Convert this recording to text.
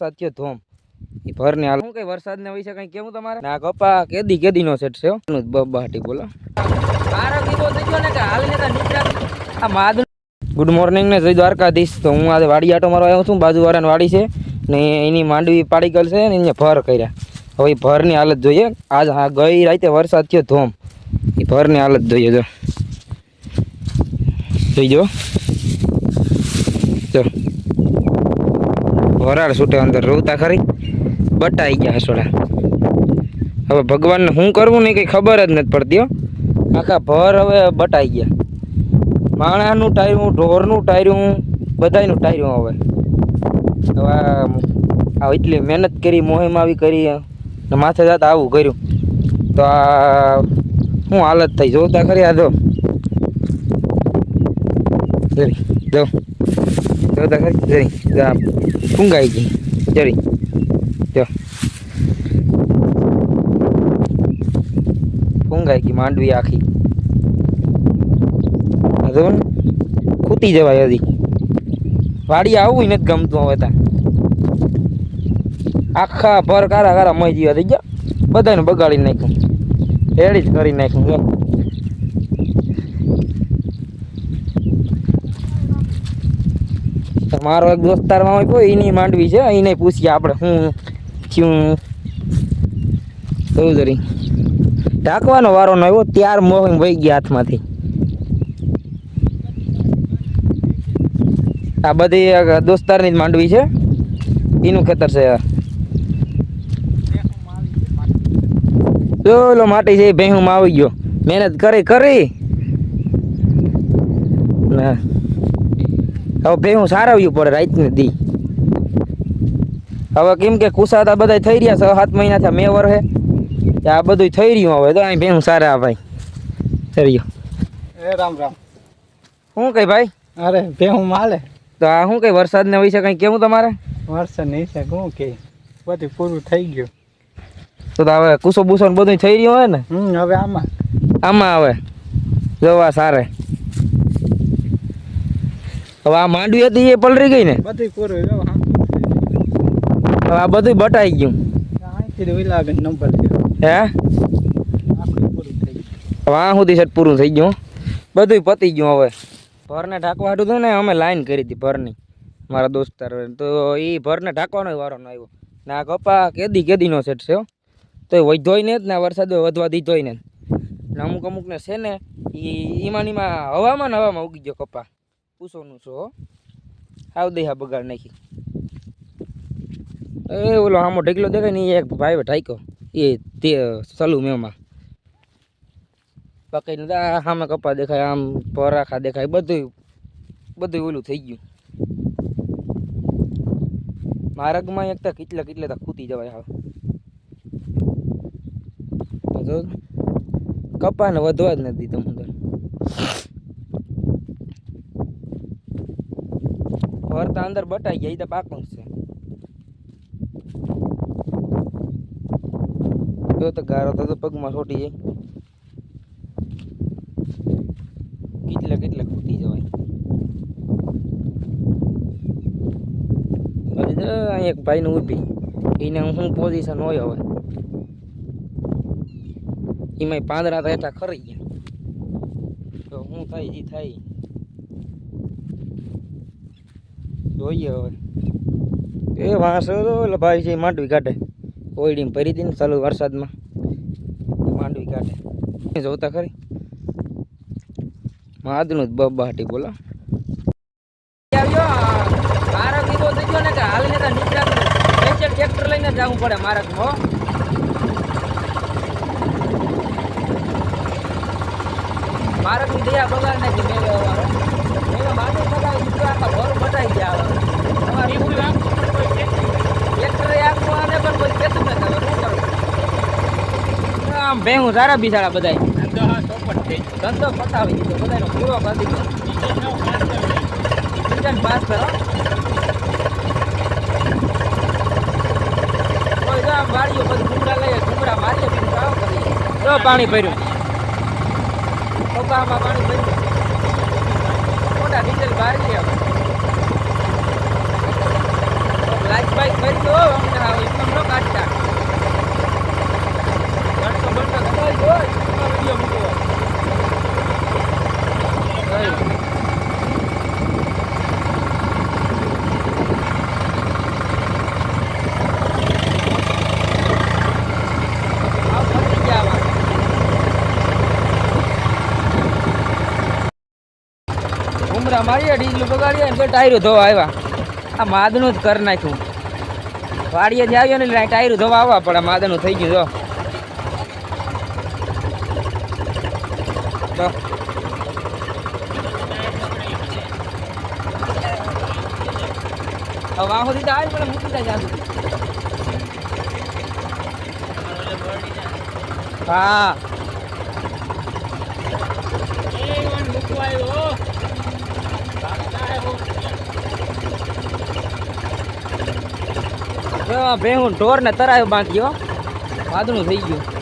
વરસાદ થયો ધોમ એ ભર ને હાલ હું કઈ વરસાદ ને વિશે કઈ કેવું તમારે ના કપા કેદી નો સેટ છે બબાટી બોલો મારો કીધો થઈ ગયો ને કે હાલ ને નીકળ્યા આ માદ ગુડ મોર્નિંગ ને જય દ્વારકાધીશ. તો હું આજે વાડી આટો મારવા આવ્યો છું. બાજુવાળાની વાડી છે ને એની માંડવી પાડી ગયેલ છે ને એને ભર કર્યા. હવે ભરની હાલત જોઈએ. આજ હા ગઈ રાતે વરસાદ થયો ધોમ એ ભરની હાલત જોઈએ. જો જોઈજો જો વરાળ છૂટે અંદર રોતા ખરી બટાઈ ગયા હસોડા. હવે ભગવાનને શું કરવું ને કંઈ ખબર જ નથી પડતી. આખા ભર હવે બટાઈ ગયા. માણાનું ટાયરું, ઢોરનું ટાયરું, બધાયનું ટાયરું. હવે આ એટલી મહેનત કરી, મોહિમ આવી કરી ને માથે જતા આવું કર્યું તો આ શું હાલત થઈ જોતા ખરી. આ જો જો જોતા ખરી જરી ફૂંગાઈ ગઈ જરી જો ફૂંગાઈ ગઈ માંડવી આખી. જો ને ખૂટી જવાય. હજી વાડી આવવું નથી ગમતું. હવે તા આખા ભર કારા કારા મય જેવા થઈ ગયા. બધાને બગાડી નાખ્યું, રેડી જ કરી નાખ્યું. મારો એક દોસ્તારમાં કોઈ એની માંડવી છે, એને પૂછીએ આપણે શું થયું. ચૌધરી ઢાંકવાનો વારો ન આવ્યો ત્યાર મોહિમ વહી ગયા હાથમાંથી. આ બધી દોસ્તારની જ માંડવી છે, એનું ખેતર છે. ચલો માટી છે ભેહુંમાં આવી ગયો. મહેનત કરી ના હવે ભેહું સારવ્યું પડે રાતને દી. હવે કેમ કે કુસાતા બધા થઈ રહ્યા 6-7 મહિના થયા મેં વર્ષે આ બધું થઈ રહ્યું. હવે તો અહીં ભેહું સારા ભાઈ ચડ્યો. એ રામ રામ. શું કઈ ભાઈ? અરે ભેહું માલે. તો આ શું કઈ વરસાદ ને વિશે કઈ કેવું તમારે? વરસાદ નહીં છે શું કે બધું પૂરું થઈ ગયું. તો હવે કુસો બુસો ને બધું થઈ રહ્યું હોય ને. હવે આમાં હવે જોવા સારે. હવે આ માંડવી હતી એ પલરી ગઈ ને. બધું પૂરું. હવે આ બધું બટાઈ ગયું. નંબર હે પૂરું થઈ ગયું. હવે આ સુધી સેટ પૂરું થઈ ગયું. બધું પતી ગયું. હવે ભરને ઢાંકવા હાટું હતું ને અમે લાઈન કરી હતી ભરની મારા દોસ્તાર. તો એ ભરને ઢાંકવાનો વારો ન આવ્યો ને. આ કપા કેદીનો સેટ છે. તો એ વધ્યોય ને જ ને વરસાદ વધવા દીધોય ને. અમુક ને છે ને એમાં હવામાં ઉગી ગયો કપા. પૂછોનું છો આવ દે હા બગાડ નાખી. એ ઓલો આમો ઢગલો દેખાય ને એક ભાઈ ઢાઈકો એ તે સલું મેમાં પકડીને સામે કપા દેખાય, આમ પરાખા દેખાય, બધું ઓલું થઈ ગયું. માર્ગમાં એક તો કેટલા ખૂટી જવાય. હવે કપાને વધવા જ નથી તમુદર. ભરતા અંદર બટાઈ ગયા. એ તો પાકું છે. જો તો ગારો તો પગમાં છોટી જાય. કેટલા ખૂટી જવાય. એક ભાઈ ને ઊભી એને હું પોઝિશન હોય. હવે એમાં પાંદડા હેઠા ખરી ગયા. તો શું થાય એ થાય જોઈએ. હવે એ વાંસો ભાઈ છે માંડવી કાઢે. કોયડીને ભરી હતી ને ચાલુ વરસાદમાં માંડવી કાઢે. જોતા ખરી માદનું જ બબાટી બોલો. મારા કીધો થઈ ગયો ને કે હાલ ને નીકળ્યા ટ્રેક્ટર લઈને જવું પડે મારા. મારકની દયા બગાડ નાખી. મેં માની લગાવી દીધું. આખા ભર બટાઈ ગયા. ટ્રેક્ટરે આખું આને પણ કોઈ કહેતું નથી. હવે શું કરું? આમ ભેહું સારા બિસાડા બધા ધંધો પતાવી દીધો. બધાનો પૂરો કરી દીધો. સિઝન પાસ કરો કોઈ તો આમ વાળીઓ બધું ઘૂમડા લઈએ, ઘૂમડા મારીએ, બીજું કામ કરીએ. તો પાણી ભર્યું પપ્પામાં પાણી ભર્યું. મોટા ડીઝલ બારીએ. હવે લાઈટ બાઈક ફરી દો હમણાં એકદમ ન કાઢતા ઘંટો દબાઈ દો વિડીયો મૂકો ઉમરા મારી ડીઝલ બગાડી બે ટાયરો ધોવા આવ્યા આ માદનું જ કરી નાખ્યું વાડીએથી આવ્યો ને એટલે ટાયરો ધોવા આવવા પડે માદનું થઈ ગયું જો વાહ સુધી તો આવી પડે મૂકી દે જ્યાં સુધી હા ભેહું ઢોર ને તરાયો બાંધ્યો વાદળું થઈ ગયું